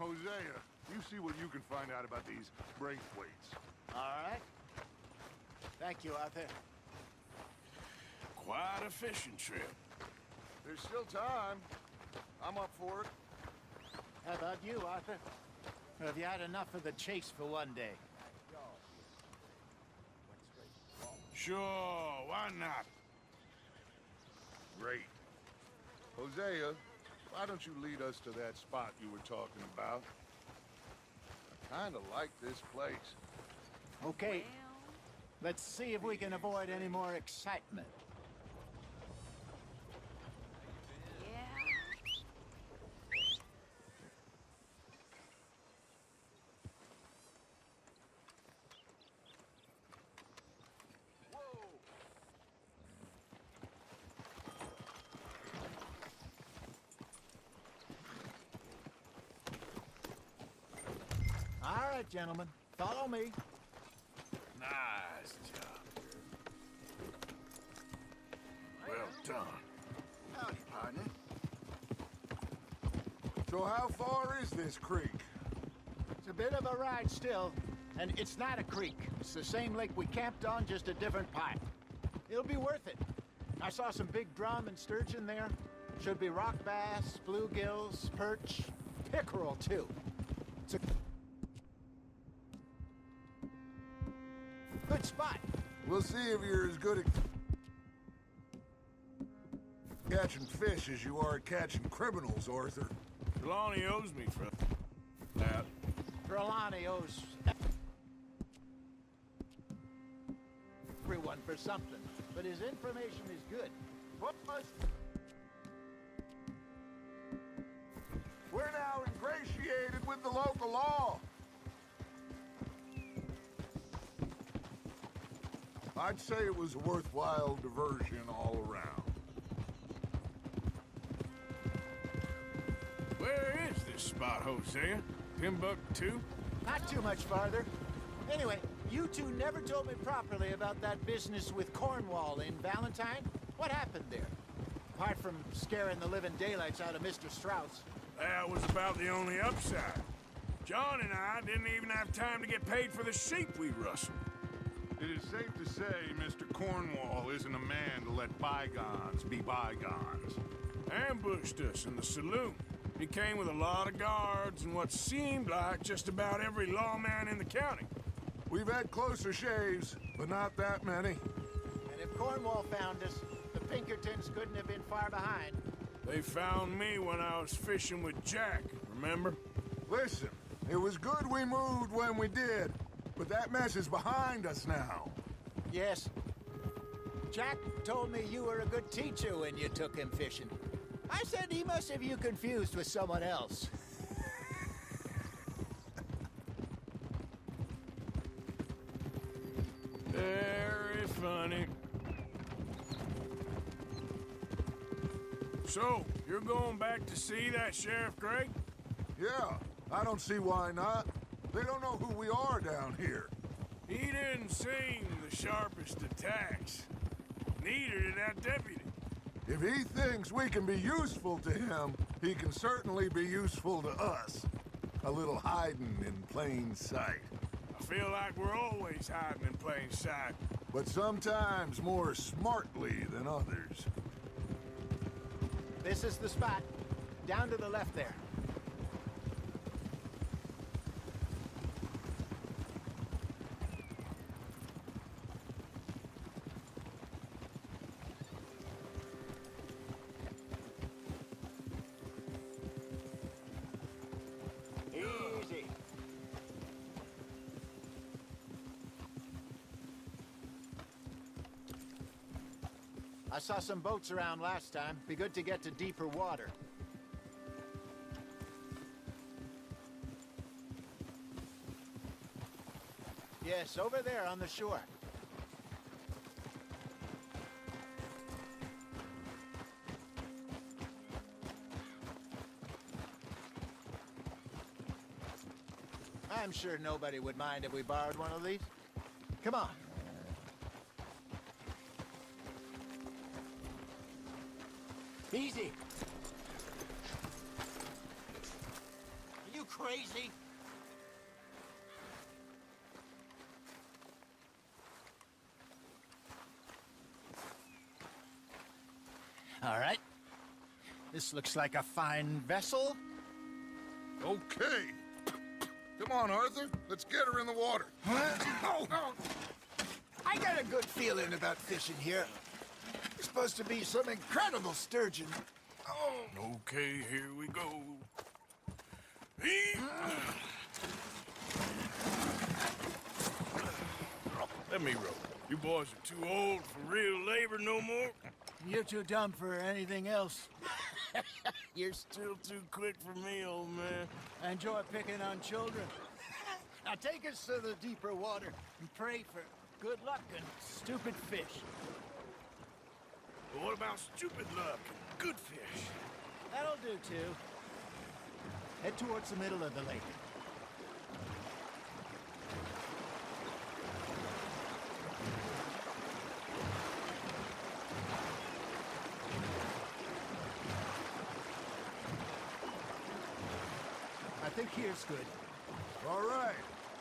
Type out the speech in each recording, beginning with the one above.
Hosea, you see what you can find out about these Braithwaites. All right. Thank you, Arthur. Quite a fishing trip. There's still time. I'm up for it. How about you, Arthur? Or have you had enough of the chase for one day? Sure, why not? Great. Hosea, why don't you lead us to that spot you were talking about? I kinda like this place. Okay. Let's see if we can avoid any more excitement. All right, gentlemen. Follow me. Nice job. Well done. Howdy, partner. So how far is this creek? It's a bit of a ride still, and it's not a creek. It's the same lake we camped on, just a different pipe. It'll be worth it. I saw some big drum and sturgeon there. Should be rock bass, bluegills, perch, pickerel too. It's a good spot. We'll see if you're as good at catching fish as you are at catching criminals, Arthur. Trelawney owes me for that. Trelawney owes everyone for something, but his information is good. We're now ingratiated with the local law. I'd say it was a worthwhile diversion all around. Where is this spot, Hosea? Timbuktu? Not too much farther. Anyway, you two never told me properly about that business with Cornwall in Valentine. What happened there? Apart from scaring the living daylights out of Mr. Strauss. That was about the only upside. John and I didn't even have time to get paid for the sheep we rustled. It is safe to say Mr. Cornwall isn't a man to let bygones be bygones. Ambushed us in the saloon. He came with a lot of guards and what seemed like just about every lawman in the county. We've had closer shaves, but not that many. And if Cornwall found us, the Pinkertons couldn't have been far behind. They found me when I was fishing with Jack, remember? Listen, it was good we moved when we did, but that mess is behind us now. Yes. Jack told me you were a good teacher when you took him fishing. I said he must have you confused with someone else. Very funny. So, you're going back to see that Sheriff Gray? Yeah, I don't see why not. They don't know who we are down here. He didn't seem the sharpest attacks. Neither did that deputy. If he thinks we can be useful to him, he can certainly be useful to us. A little hiding in plain sight. I feel like we're always hiding in plain sight. But sometimes more smartly than others. This is the spot. Down to the left there. Easy. I saw some boats around last time. Be good to get to deeper water. Yes, over there on the shore. I'm sure nobody would mind if we borrowed one of these. Come on. Easy. Are you crazy? crazy? All right. This looks like a fine vessel. Okay. Come on, Arthur. Let's get her in the water. I got a good feeling about fishing here. It's supposed to be some incredible sturgeon. Okay, here we go. Let me row. You boys are too old for real labor no more. You're too dumb for anything else. You're still too quick for me, old man. I enjoy picking on children. Now take us to the deeper water and pray for good luck and stupid fish. But what about stupid luck and good fish? That'll do, too. Head towards the middle of the lake. I think here's good. All right.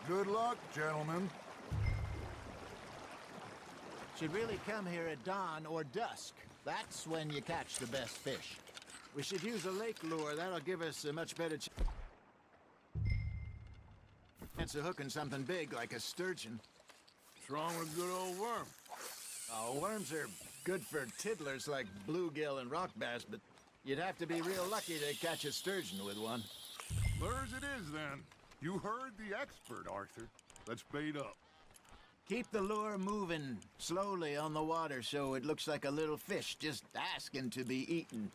Good luck, gentlemen. Should really come here at dawn or dusk. That's when you catch the best fish. We should use a lake lure. That'll give us a much better chance of hooking something big like a sturgeon. What's wrong with a good old worm? Oh, worms are good for tiddlers like bluegill and rock bass, but you'd have to be real lucky to catch a sturgeon with one. Lures it is, then. You heard the expert, Arthur. Let's bait up. Keep the lure moving slowly on the water so it looks like a little fish just asking to be eaten.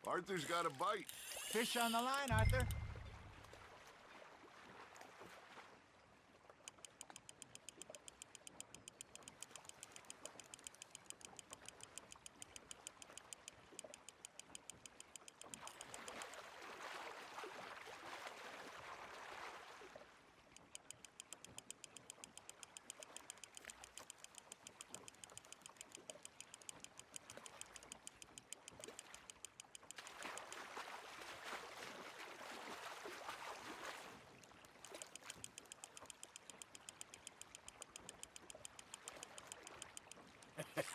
Arthur's got a bite. Fish on the line, Arthur.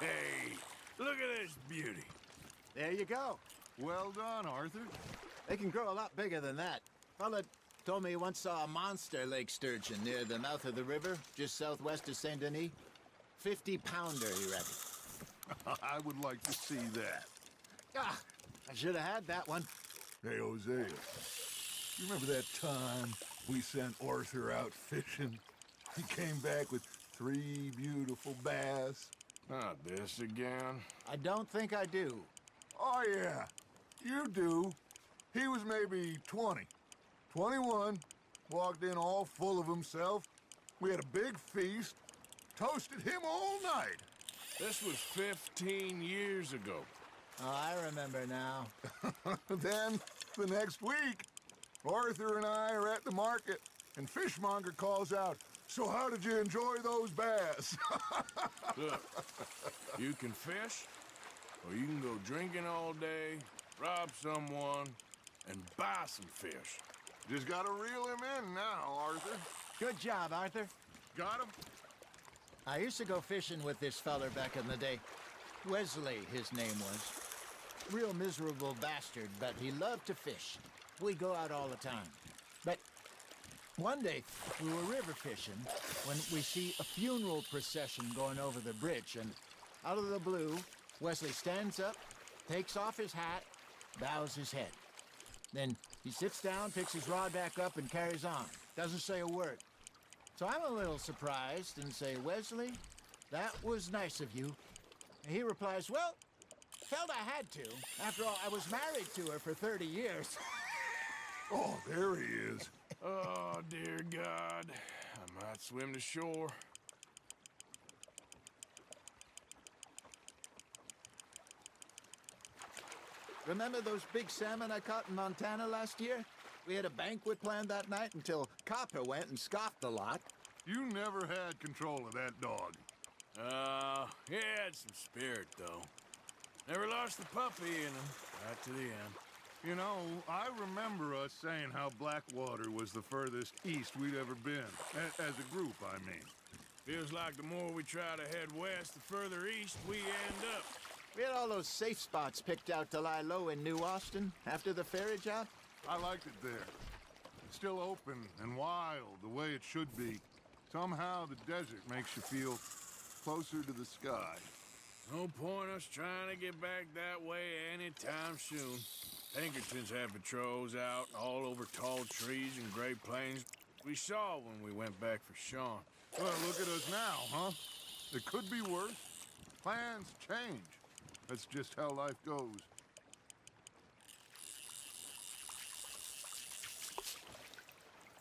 Hey, look at this beauty. There you go. Well done, Arthur. They can grow a lot bigger than that. Fella told me he once saw a monster lake sturgeon near the mouth of the river, just southwest of Saint Denis. 50-pounder, he reckon. I would like to see that. Ah, I should have had that one. Hey, Hosea. You remember that time we sent Arthur out fishing? He came back with 3 beautiful bass. Not this again. I don't think I do. Oh, yeah. You do. He was maybe 20. 21. Walked in all full of himself. We had a big feast. Toasted him all night. This was 15 years ago. Oh, I remember now. Then, the next week, Arthur and I are at the market, and Fishmonger calls out, "So how did you enjoy those bass?" Look, you can fish, or you can go drinking all day, rob someone, and buy some fish. Just gotta reel him in now, Arthur. Good job, Arthur. Got him? I used to go fishing with this feller back in the day. Wesley, his name was. Real miserable bastard, but he loved to fish. We'd go out all the time. But one day, we were river fishing when we see a funeral procession going over the bridge, and out of the blue, Wesley stands up, takes off his hat, bows his head. Then he sits down, picks his rod back up, and carries on. Doesn't say a word. So I'm a little surprised and say, "Wesley, that was nice of you." And he replies, "Well, felt I had to. After all, I was married to her for 30 years. Oh, there he is. Oh, dear God. I might swim to shore. Remember those big salmon I caught in Montana last year? We had a banquet planned that night until Copper went and scoffed a lot. You never had control of that dog. He had some spirit, though. Never lost the puppy in him, right to the end. You know, I remember us saying how Blackwater was the furthest east we'd ever been. As a group, I mean. Feels like the more we try to head west, the further east we end up. We had all those safe spots picked out to lie low in New Austin after the ferry job. I liked it there. It's still open and wild, the way it should be. Somehow the desert makes you feel closer to the sky. No point us trying to get back that way anytime soon. Pinkertons had patrols out all over tall trees and Great Plains. We saw when we went back for Sean. Well, look at us now, huh? It could be worse. Plans change. That's just how life goes.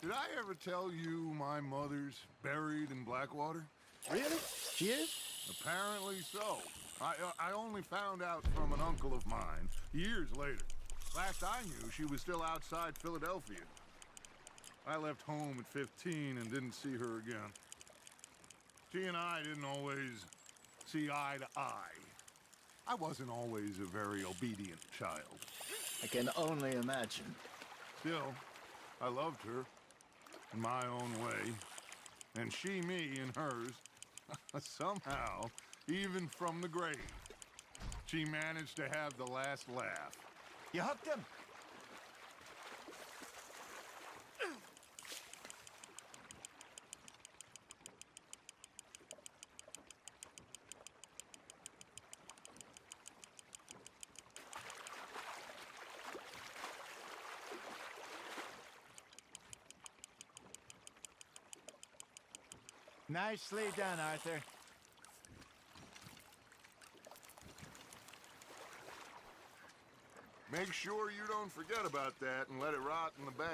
Did I ever tell you my mother's buried in Blackwater? Really? She is? Apparently so. I only found out from an uncle of mine years later. Last I knew, she was still outside Philadelphia. I left home at 15 and didn't see her again. She and I didn't always see eye to eye. I wasn't always a very obedient child. I can only imagine. Still, I loved her in my own way, and she me in hers. Somehow, even from the grave, she managed to have the last laugh. You hooked him? Nicely done, Arthur. Make sure you don't forget about that and let it rot in the bag.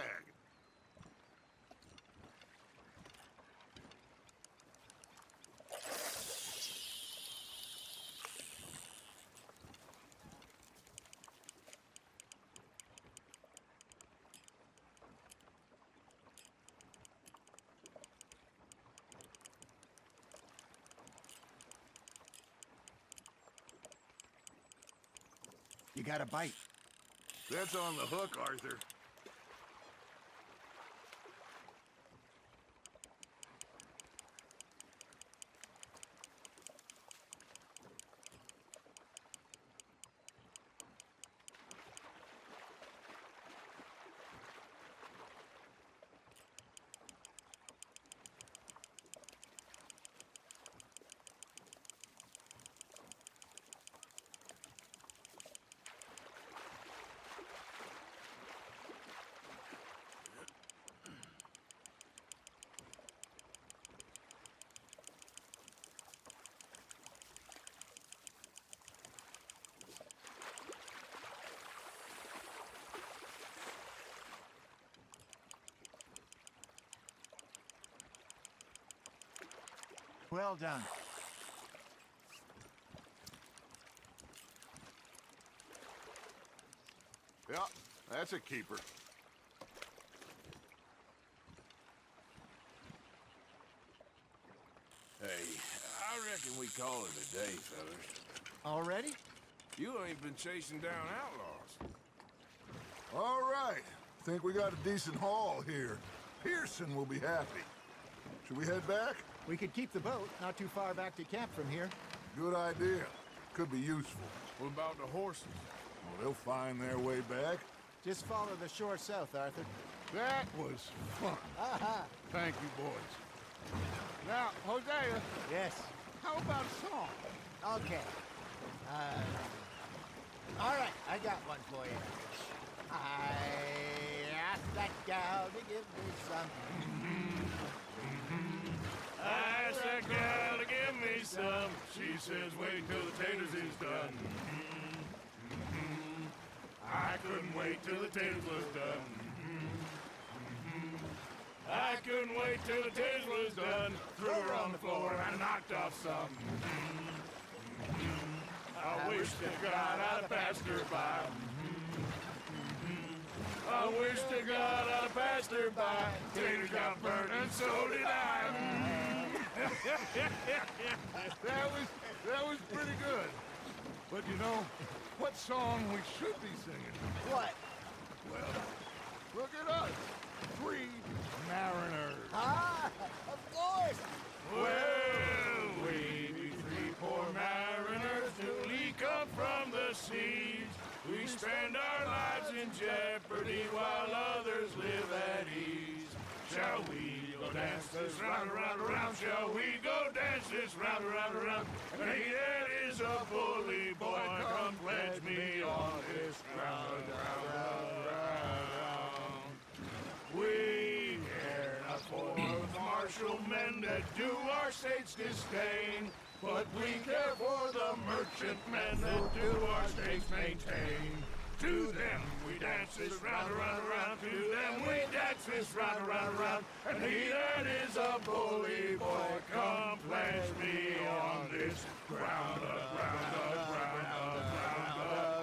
You got a bite. That's on the hook, Arthur. Well done. Yeah, that's a keeper. Hey, I reckon we call it a day, fellas. Already? You ain't been chasing down outlaws. All right. Think we got a decent haul here. Pearson will be happy. Should we head back? We could keep the boat not too far back to camp from here. Good idea. Could be useful. What about the horses? Well, they'll find their way back. Just follow the shore south, Arthur. That was fun. Aha! Thank you, boys. Now, Hosea, Yes. how about a song? Okay. All right, I got one for you. I asked that gal to give me some. I asked that gal to give me some. She says, wait till the taters is done. I couldn't wait till the taters was done. I couldn't wait till the taters was done. Threw her on the floor and knocked off some. I wish to God I'd passed her by. I wish to God I'd passed her by. Taters got burnt and so did I. That was pretty good. But you know, what song we should be singing? What? Well, look at us. 3 mariners. Ah, of course! Well, we be 3 poor mariners newly come from the seas. We spend our lives in jeopardy while others live at ease. Shall we go dance this round, around, around? Shall we go dance this round, around, around? And he that is a bully boy, come pledge me on this ground, round, round. We care not for the martial men that do our state's disdain, but we care for the merchant men that do our state's maintain. To them we dance this round, around, around. To them we dance this round, around, around. And he that is a bully boy, come pledge me on this ground, ground, ground,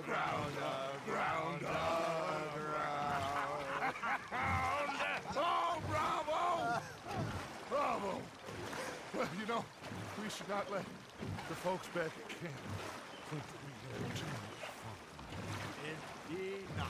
ground, ground, ground, ground. Oh, bravo! Bravo! Well, you know, we should not let the folks back at camp think that we had too much fun. Indeed not.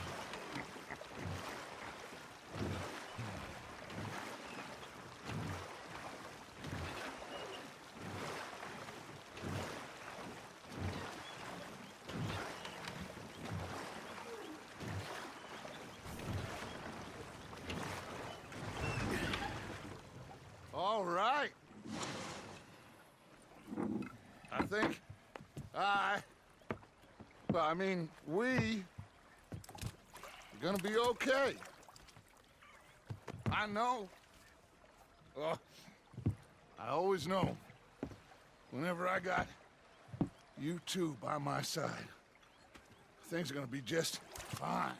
All right. I think we are gonna be okay. I know. I always know. Whenever I got you two by my side, things are gonna be just fine.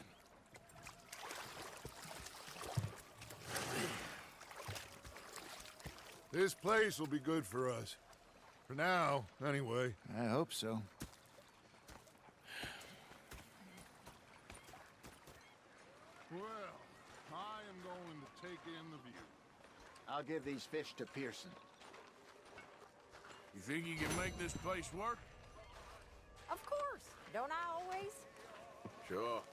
This place will be good for us. For now, anyway. I hope so. Well, I am going to take in the view. I'll give these fish to Pearson. You think you can make this place work? Of course. Don't I always? Sure.